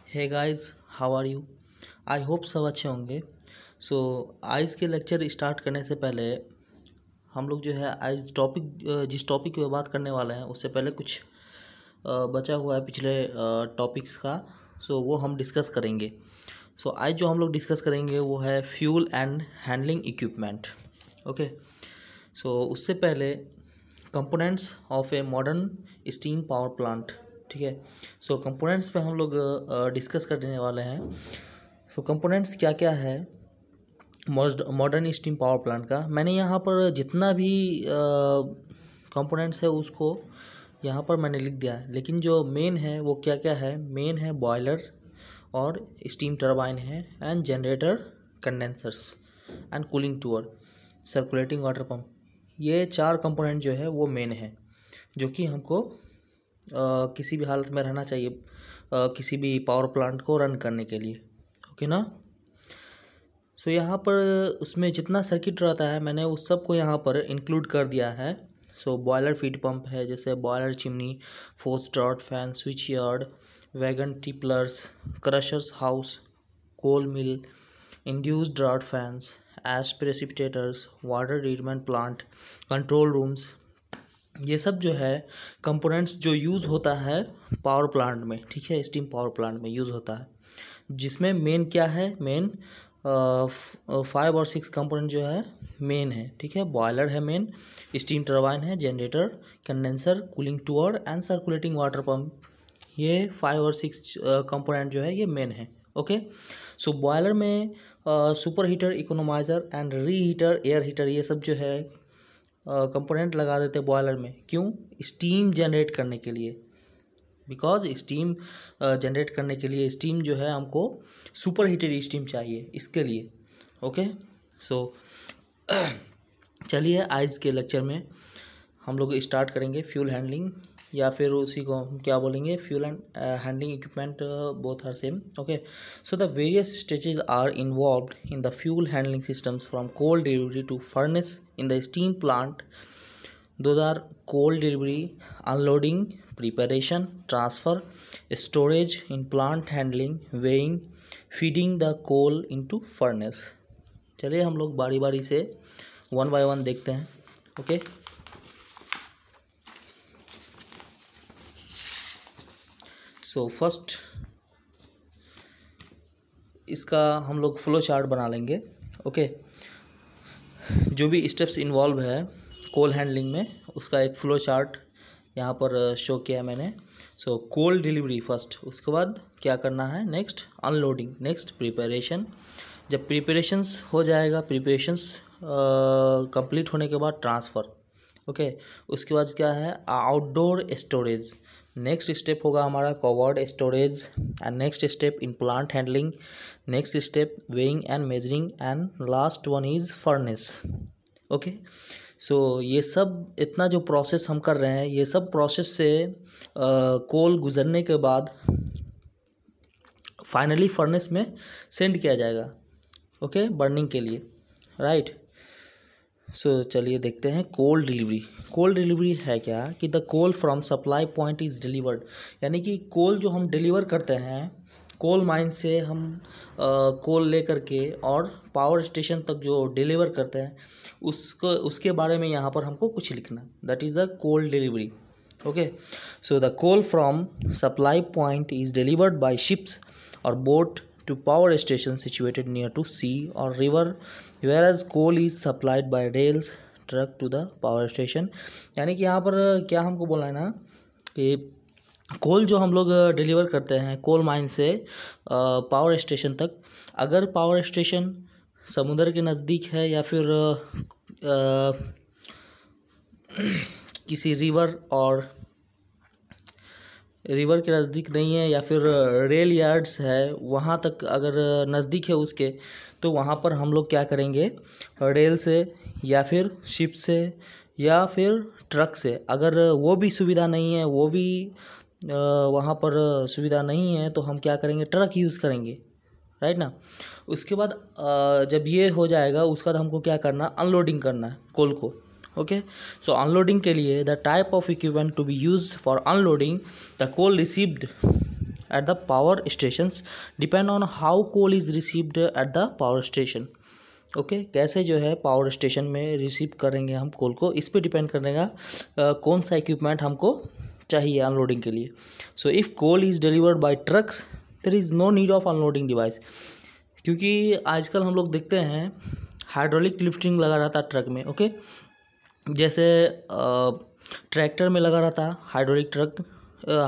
Hey guys, how are you? I hope सब अच्छे होंगे। सो आज के लेक्चर स्टार्ट करने से पहले हम लोग जो है आज जिस टॉपिक पे बात करने वाले हैं उससे पहले कुछ बचा हुआ है पिछले टॉपिक्स का। वो हम डिस्कस करेंगे। आज जो हम लोग डिस्कस करेंगे वो है fuel and handling equipment. Okay, उससे पहले components of a modern steam power plant. ठीक है, कंपोनेंट्स पे हम लोग डिस्कस करने वाले हैं। कंपोनेंट्स क्या क्या है मॉडर्न स्टीम पावर प्लांट का। मैंने यहाँ पर जितना भी कंपोनेंट्स है उसको यहाँ पर मैंने लिख दिया है, लेकिन जो मेन है वो क्या क्या है। मेन है बॉयलर और स्टीम टरबाइन है and generator, condensers and cooling tower, circulating water pump. ये 4 कंपोनेंट जो है वो मेन है, जो कि हमको किसी भी हालत में रहना चाहिए किसी भी पावर प्लांट को रन करने के लिए। ओके ना। यहाँ पर उसमें जितना सर्किट रहता है मैंने उस सब को यहाँ पर इंक्लूड कर दिया है। बॉयलर फीड पंप है, जैसे boiler, chimney, force start fan, switch yard, wagon tipplers, crushers house, coal mill, induced draft fans, ash precipitators, water treatment plant, control rooms. ये सब जो है कंपोनेंट्स जो यूज़ होता है पावर प्लांट में। ठीक है, स्टीम पावर प्लांट में यूज़ होता है, जिसमें मेन क्या है, मेन 5 और 6 कंपोनेंट जो है मेन है। ठीक है, बॉयलर है मेन, स्टीम टरबाइन है, generator, condenser, cooling tower and circulating water pump. ये 5 और 6 कंपोनेंट जो है ये मेन है। ओके, बॉयलर में super heater, economiser and reheater, air heater, ये सब जो है कंपोनेंट लगा देते हैं बॉयलर में। क्यों? स्टीम जनरेट करने के लिए। बिकॉज स्टीम जनरेट करने के लिए स्टीम जो है हमको सुपर हीटेड स्टीम चाहिए इसके लिए। ओके, चलिए आज के लेक्चर में हम लोग स्टार्ट करेंगे फ्यूल हैंडलिंग, या फिर उसी को हम क्या बोलेंगे, fuel and handling equipment, both are same. Okay, the various stages are involved in the fuel handling systems from coal delivery to furnace in the steam plant. Those are coal delivery, unloading, preparation, transfer, storage in plant handling, weighing, feeding the coal into furnace। चलिए हम लोग बारी बारी से 1 by 1 देखते हैं। Okay, first इसका हम लोग फ्लो चार्ट बना लेंगे। ओके, जो भी स्टेप्स इन्वॉल्व है कोल हैंडलिंग में उसका एक फ्लो चार्ट यहाँ पर शो किया मैंने। कोल डिलीवरी फर्स्ट, उसके बाद क्या करना है, नेक्स्ट अनलोडिंग, नेक्स्ट प्रिपरेशन। जब प्रिपरेशंस हो जाएगा, प्रिपरेशंस कंप्लीट होने के बाद ट्रांसफ़र। ओके, उसके बाद क्या है, आउटडोर स्टोरेज। नेक्स्ट स्टेप होगा हमारा covered storage and next step in plant handling, next step weighing and measuring and last one is furnace. Okay, ये सब इतना जो प्रोसेस हम कर रहे हैं, ये सब प्रोसेस से कोल गुजरने के बाद फाइनली फर्नेस में सेंड किया जाएगा। ओके, बर्निंग के लिए, राइट। चलिए देखते हैं कोल डिलीवरी। कोल डिलीवरी है क्या कि the coal from supply point is delivered, यानी कि कोल जो हम डिलीवर करते हैं कोल माइन से हम कोल ले करके और पावर स्टेशन तक जो डिलीवर करते हैं उसके बारे में यहाँ पर हमको कुछ लिखना, that is the coal delivery. Okay, the coal from supply point is delivered by ships और boat to power station situated near to sea or river, whereas coal is supplied by rails truck to the power station। यानी कि यहाँ पर क्या हमको बोलना है ना कि कोल जो हम लोग डिलीवर करते हैं कोल माइन से पावर स्टेशन तक, अगर पावर स्टेशन समुद्र के नज़दीक है या फिर किसी रिवर के नज़दीक नहीं है, या फिर रेल यार्ड्स है वहाँ तक अगर नज़दीक है उसके, तो वहाँ पर हम लोग क्या करेंगे, रेल से या फिर शिप से या फिर ट्रक से। अगर वो भी सुविधा नहीं है, वो भी वहाँ पर सुविधा नहीं है, तो हम क्या करेंगे, ट्रक यूज़ करेंगे, राइट ना। उसके बाद जब ये हो जाएगा उसके बाद हमको क्या करना, अनलोडिंग करना है कोल को। ओके, अनलोडिंग के लिए the type of equipment to be use for unloading the coal received at the power stations depend on how coal is received at the power station. Okay कैसे जो है पावर स्टेशन में receive करेंगे हम कोल को, इस पे डिपेंड करेगा कौन सा इक्विपमेंट हमको चाहिए अनलोडिंग के लिए. So if coal is delivered by trucks there is no need of unloading device. क्योंकि आजकल हम लोग देखते हैं हाइड्रोलिक लिफ्टिंग लगा रहता है ट्रक में. ओके जैसे ट्रैक्टर में लगा रहता है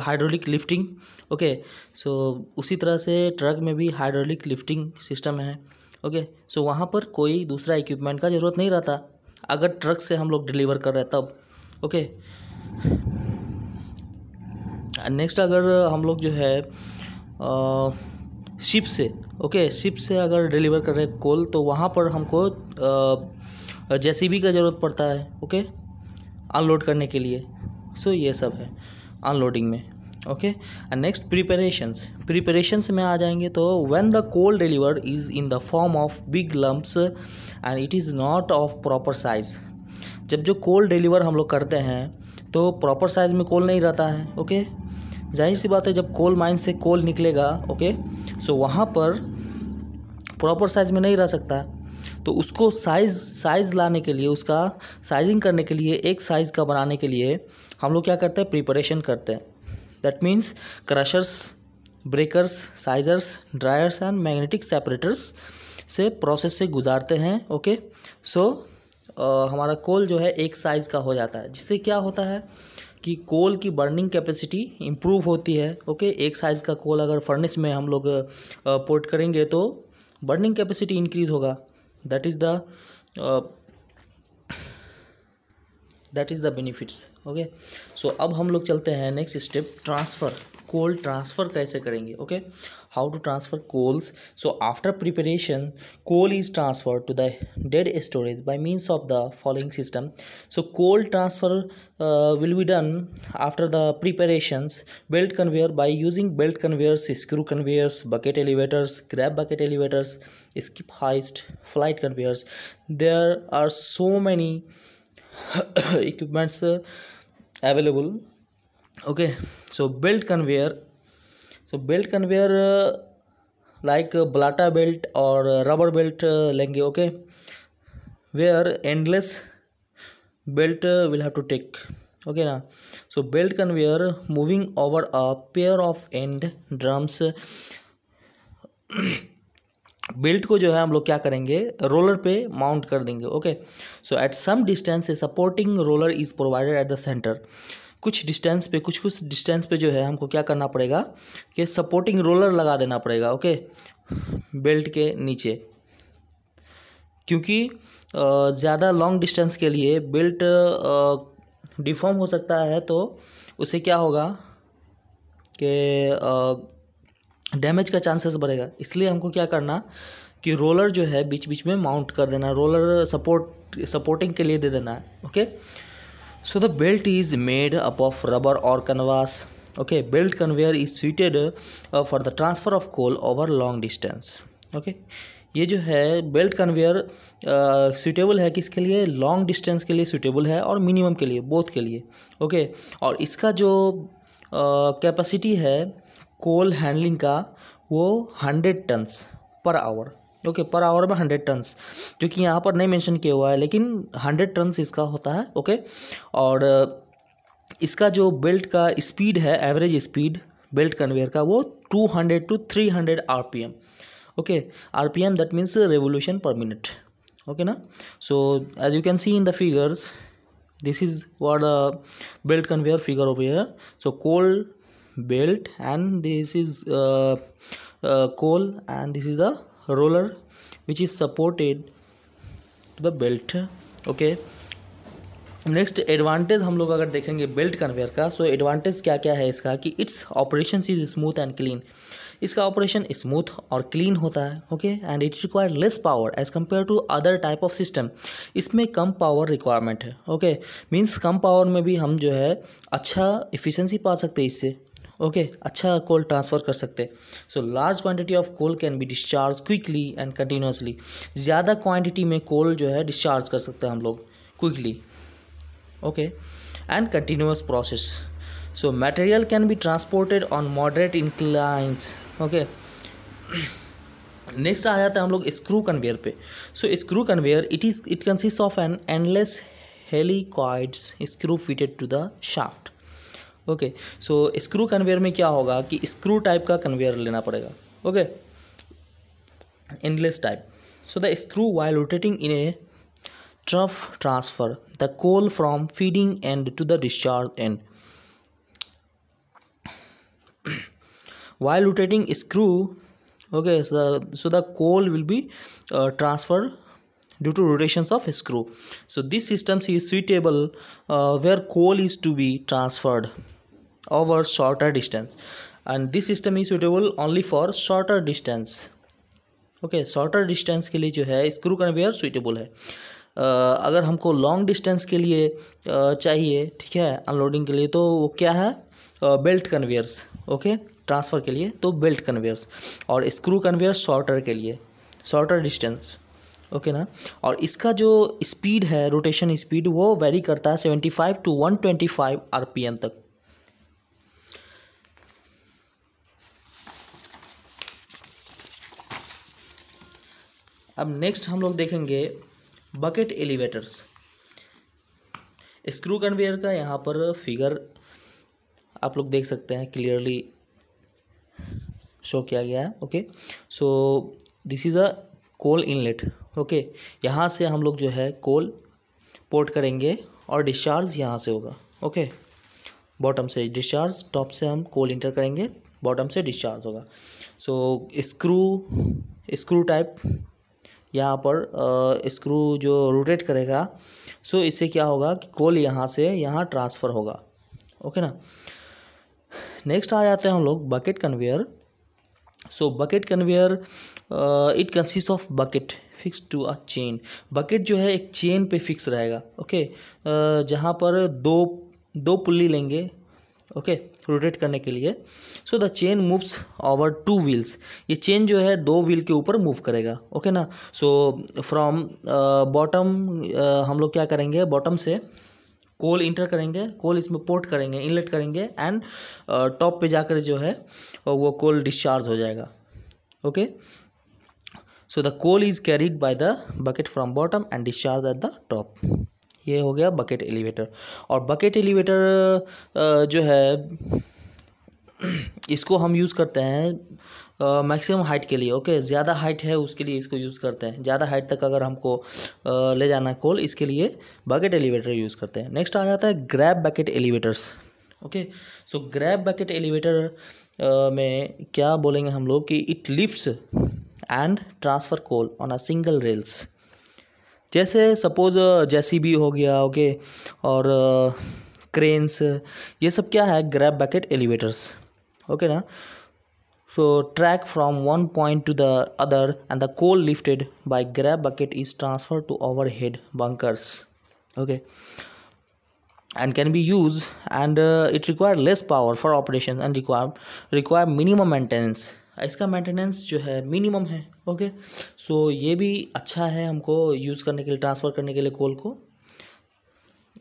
हाइड्रोलिक लिफ्टिंग. ओके सो उसी तरह से ट्रक में भी हाइड्रोलिक लिफ्टिंग सिस्टम है. ओके सो वहाँ पर कोई दूसरा इक्विपमेंट का ज़रूरत नहीं रहता अगर ट्रक से हम लोग डिलीवर कर रहे हैं तब. ओके नेक्स्ट अगर हम लोग जो है शिप से अगर डिलीवर कर रहे हैं कोल तो वहाँ पर हमको जेसीबी का ज़रूरत पड़ता है. ओके अनलोड करने के लिए. सो ये सब है अनलोडिंग में. ओके एंड नेक्स्ट प्रिपरेशंस में आ जाएंगे तो when the coal delivered is in the form of big lumps and it is not of proper size. जब जो कोल डिलीवर हम लोग करते हैं तो प्रॉपर साइज़ में कोल नहीं रहता है. ओके जाहिर सी बात है जब कोल माइन से कोल निकलेगा ओके सो वहाँ पर प्रॉपर साइज़ में नहीं रह सकता. तो उसको साइज़ लाने के लिए, उसका साइजिंग करने के लिए, एक साइज़ का बनाने के लिए हम लोग क्या करते हैं, प्रिपरेशन करते हैं. That means crushers, breakers, sizers, dryers and magnetic separators से प्रोसेस से गुजारते हैं. ओके सो हमारा कोल जो है एक साइज़ का हो जाता है, जिससे क्या होता है कि कोल की बर्निंग कैपेसिटी इम्प्रूव होती है. ओके एक साइज़ का कोल अगर फर्नेस में हम लोग पोर्ट करेंगे तो बर्निंग कैपेसिटी इंक्रीज़ होगा. That is the benefits. Okay so अब हम लोग चलते हैं next step, transfer. Coal transfer कैसे करेंगे. Okay how to transfer coals. So after preparation coal is transferred to the dead storage by means of the following system. So coal transfer will be done after the preparations. Belt conveyor by using belt conveyors, screw conveyors, bucket elevators, grab bucket elevators, skip hoist, flight conveyors. There are so many equipments available. Okay so belt conveyor like blata belt or rubber belt लेंगे. okay where endless belt will have to take. okay ना. so belt conveyor moving over a pair of end drums. Belt को जो है हम लोग क्या करेंगे, roller पे माउंट कर देंगे. Okay so at some distance a supporting roller is provided at the centre. कुछ डिस्टेंस पे जो है हमको क्या करना पड़ेगा कि सपोर्टिंग रोलर लगा देना पड़ेगा. ओके बेल्ट के नीचे, क्योंकि ज़्यादा लॉन्ग डिस्टेंस के लिए बेल्ट डिफॉर्म हो सकता है, तो उससे क्या होगा कि डैमेज का चांसेस बढ़ेगा. इसलिए हमको क्या करना कि रोलर जो है बीच बीच में माउंट कर देना, रोलर सपोर्टिंग के लिए दे देना है. Okay so the belt is made up of rubber और canvas. Okay belt conveyor is suited for the transfer of coal over long distance. Okay ये जो है बेल्ट कन्वेयर सूटेबल है किसके लिए, लॉन्ग डिस्टेंस के लिए सूटेबल है और मिनिमम के लिए, बोथ के लिए. ओके और इसका जो कैपेसिटी है कोल हैंडलिंग का वो 100 turns per hour. Okay per hour में 100 टन्स, जो कि यहाँ पर नहीं मेंशन किया हुआ है, लेकिन 100 टन्स इसका होता है. ओके और इसका जो बेल्ट का स्पीड है, एवरेज स्पीड बेल्ट कन्वेयर का, वो 200 to 300 RPM. Okay RPM that means revolution per minute. okay na. so as you can see in the figures, this is what a belt conveyor figure over here. so coal belt and this is coal and this is the roller which is supported to the belt. okay next advantage हम लोग अगर देखेंगे belt conveyor का, सो advantage क्या क्या है इसका कि its operation is smooth and clean. इसका ऑपरेशन स्मूथ और क्लीन होता है. Okay and it require less power as compare to other type of system. इसमें कम पावर रिक्वायरमेंट है. ओके मीन्स कम पावर में भी हम जो है अच्छा एफिशिएंसी पा सकते हैं इससे. ओके अच्छा कोल ट्रांसफ़र कर सकते. So large quantity of coal can be discharge quickly and continuously. ज़्यादा क्वांटिटी में कोल जो है डिस्चार्ज कर सकते हैं हम लोग quickly. Okay and continuous process. So material can be transported on moderate inclines. Okay. Next आ जाता है हम लोग स्क्रू कन्वेयर पे. So screw conveyor it consist of an endless helicoids screw fitted to the shaft. Okay. So screw conveyor में क्या होगा कि स्क्रू टाइप का कन्वेयर लेना पड़ेगा. Okay. Endless type. So the screw while rotating in A trough transfer the coal from feeding end to the discharge end. While rotating screw, okay, so the coal will be transferred due to rotations of screw. So this system is suitable where coal is to be transferred over shorter distance, and this system is suitable only for shorter distance. Okay, shorter distance के लिए जो है screw conveyor suitable है. अगर हमको long distance के लिए चाहिए, ठीक है, अनलोडिंग के लिए, तो वो क्या है, बेल्ट कन्वेयर्स. ओके. ट्रांसफ़र के लिए तो बेल्ट कन्वेयर्स, और स्क्रू कन्वेयर शॉर्टर के लिए, शॉर्टर डिस्टेंस. ओके ना. और इसका जो स्पीड है, रोटेशन स्पीड, वो वेरी करता है 75 to 125 RPM तक. अब नेक्स्ट हम लोग देखेंगे बकेट एलिवेटर्स. स्क्रू कन्वेयर का यहाँ पर फिगर आप लोग देख सकते हैं, क्लियरली शो किया गया है. Okay. So this is a coal inlet. Okay. यहाँ से हम लोग जो है कोल पोर्ट करेंगे और डिस्चार्ज यहाँ से होगा. ओके. बॉटम से डिस्चार्ज, टॉप से हम कोल इंटर करेंगे, बॉटम से डिस्चार्ज होगा. सो स्क्रू टाइप यहाँ पर स्क्रू जो रोटेट करेगा, सो इससे क्या होगा कि कोल यहाँ से यहाँ ट्रांसफ़र होगा. ओके ना. नेक्स्ट आ जाते हैं हम लोग bucket conveyor. So bucket conveyor it consist of bucket fix to a chain. Bucket जो है एक चेन पे फिक्स रहेगा. ओके. जहाँ पर दो पुल्ली लेंगे, ओके, रोटेट करने के लिए. So the chain moves over 2 wheels. ये चेन जो है 2 व्हील के ऊपर मूव करेगा. ओके ना. सो फ्रॉम बॉटम हम लोग क्या करेंगे, बॉटम से कोल इंटर करेंगे, कोल इसमें पोर्ट करेंगे, इनलेट करेंगे, एंड टॉप पे जाकर जो है वो कोल डिस्चार्ज हो जाएगा. Okay. So the coal is carried by the bucket from bottom and discharge at the top. ये हो गया बकेट एलिवेटर. और बकेट एलिवेटर जो है इसको हम यूज़ करते हैं मैक्सिमम हाइट के लिए. ओके. ज़्यादा हाइट है उसके लिए इसको यूज़ करते हैं. ज़्यादा हाइट तक अगर हमको ले जाना कोल, इसके लिए बकेट एलिवेटर यूज़ करते हैं. नेक्स्ट आ जाता है grab bucket elevators. Okay. So grab bucket elevator में क्या बोलेंगे हम लोग कि it lifts and transfer coal on a single rails. जैसे सपोज जेसीबी हो गया, ओके, और क्रेन्स, ये सब क्या है, ग्रैब बकेट एलिवेटर्स. ओके ना. So track from one point to the other end the coal lifted by grab bucket is transfer to overhead bunkers. Okay. and can be used, and it require less power for operation and require minimum maintenance. इसका maintenance जो है minimum है. Okay. सो ये भी अच्छा है हमको use करने के लिए, ट्रांसफ़र करने के लिए कोल को.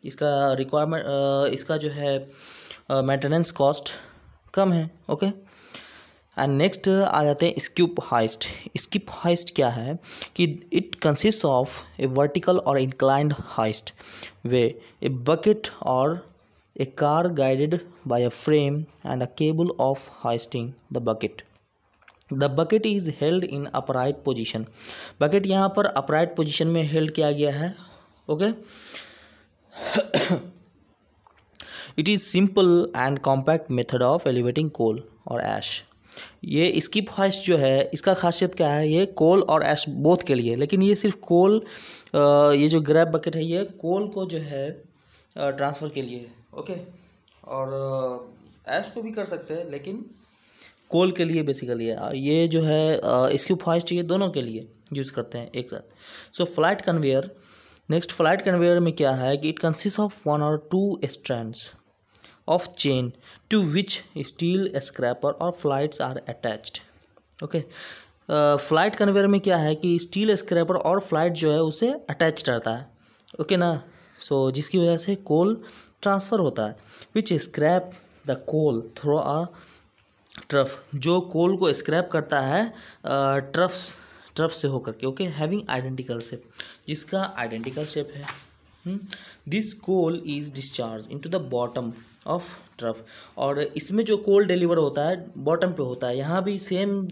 इसका रिक्वायरमेंट, इसका जो है मेंटेनेंस कॉस्ट कम है. ओके. एंड नेक्स्ट आ जाते हैं स्किप हाइस्ट. स्किप हाइस्ट क्या है कि it consist of a vertical or inclined hoist way a bucket or a car guided by a frame and a cable of hoisting the bucket. The bucket is held in upright position. Bucket यहाँ पर upright position में held किया गया है. Okay. It is simple and compact method of elevating coal और ash. ये skip heist जो है इसका खासियत क्या है, ये कोल और ऐश बोथ के लिए, लेकिन ये सिर्फ कोल, ये जो ग्रैब बकेट है ये कोल को जो है ट्रांसफ़र के लिए. ओके. और ऐश को भी कर सकते हैं, लेकिन कोल के लिए बेसिकली है. ये जो है स्किप हाइस्ट, ये दोनों के लिए यूज़ करते हैं एक साथ. So flight conveyor. Next flight conveyor में क्या है कि it consist of 1 or 2 strands of chain to which steel scraper or flights are attached. Okay. Flight conveyor में क्या है कि स्टील स्क्रैपर और फ्लाइट जो है उसे अटैच रहता है. ओके ना. सो जिसकी वजह से कोल ट्रांसफ़र होता है. Which scrap the coal through a trough, जो कोल को स्क्रैप करता है ट्रफ से होकर के, ओके, हैविंग आइडेंटिकल शेप, जिसका आइडेंटिकल शेप है। This coal is discharge into the bottom of trough, और इसमें जो कोल डिलीवर होता है बॉटम पे होता है। यहाँ भी सेम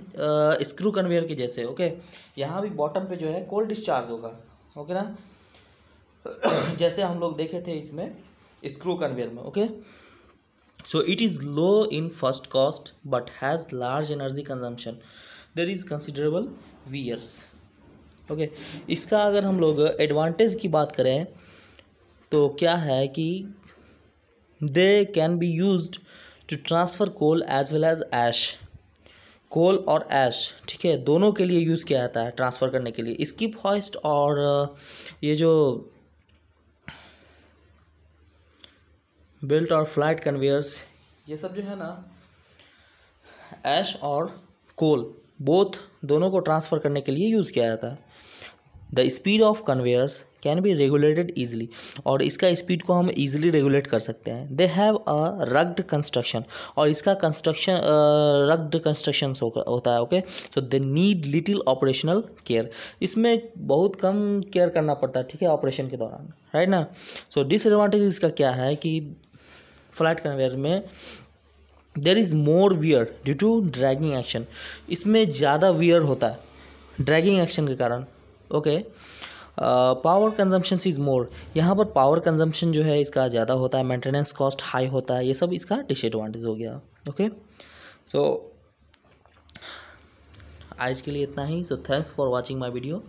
स्क्रू कन्वेयर के जैसे, ओके, यहाँ भी बॉटम पे जो है कोल डिस्चार्ज होगा, ओके ना, जैसे हम लोग देखे थे इसमें स्क्रू कन्वेयर में, okay. So it is low in first cost but has large energy consumption, there is considerable wears, okay. इसका अगर हम लोग एडवांटेज की बात करें तो क्या है कि they can be used to transfer coal as well as ash, coal और ऐश, ठीक है, दोनों के लिए यूज़ किया जाता है ट्रांसफ़र करने के लिए। स्किप हॉइस्ट और ये जो बेल्ट और फ्लाइट कन्वेयर्स, ये सब जो है ना, ऐश और कोल बोथ दोनों को ट्रांसफ़र करने के लिए यूज़ किया जाता है। The speed of conveyors can be regulated easily, और इसका स्पीड को हम ईजिली रेगुलेट कर सकते हैं। They have a rugged construction, और इसका कंस्ट्रक्शन रग्ड कंस्ट्रक्शन होता है, okay. So they need little operational care, इसमें बहुत कम केयर करना पड़ता है, ठीक है, ऑपरेशन के दौरान, राइट ना। सो डिसएडवांटेज इसका क्या है कि फ्लाइट कन्वेयर में there is more wear due to dragging action, इसमें ज़्यादा वियर होता है ड्रैगिंग एक्शन के कारण, okay. Power consumption is more, यहाँ पर पावर कंजम्पशन जो है इसका ज़्यादा होता है, मेंटेनेंस कॉस्ट हाई होता है, ये सब इसका डिसएडवांटेज हो गया, ओके। सो आज के लिए इतना ही। So thanks for watching my video.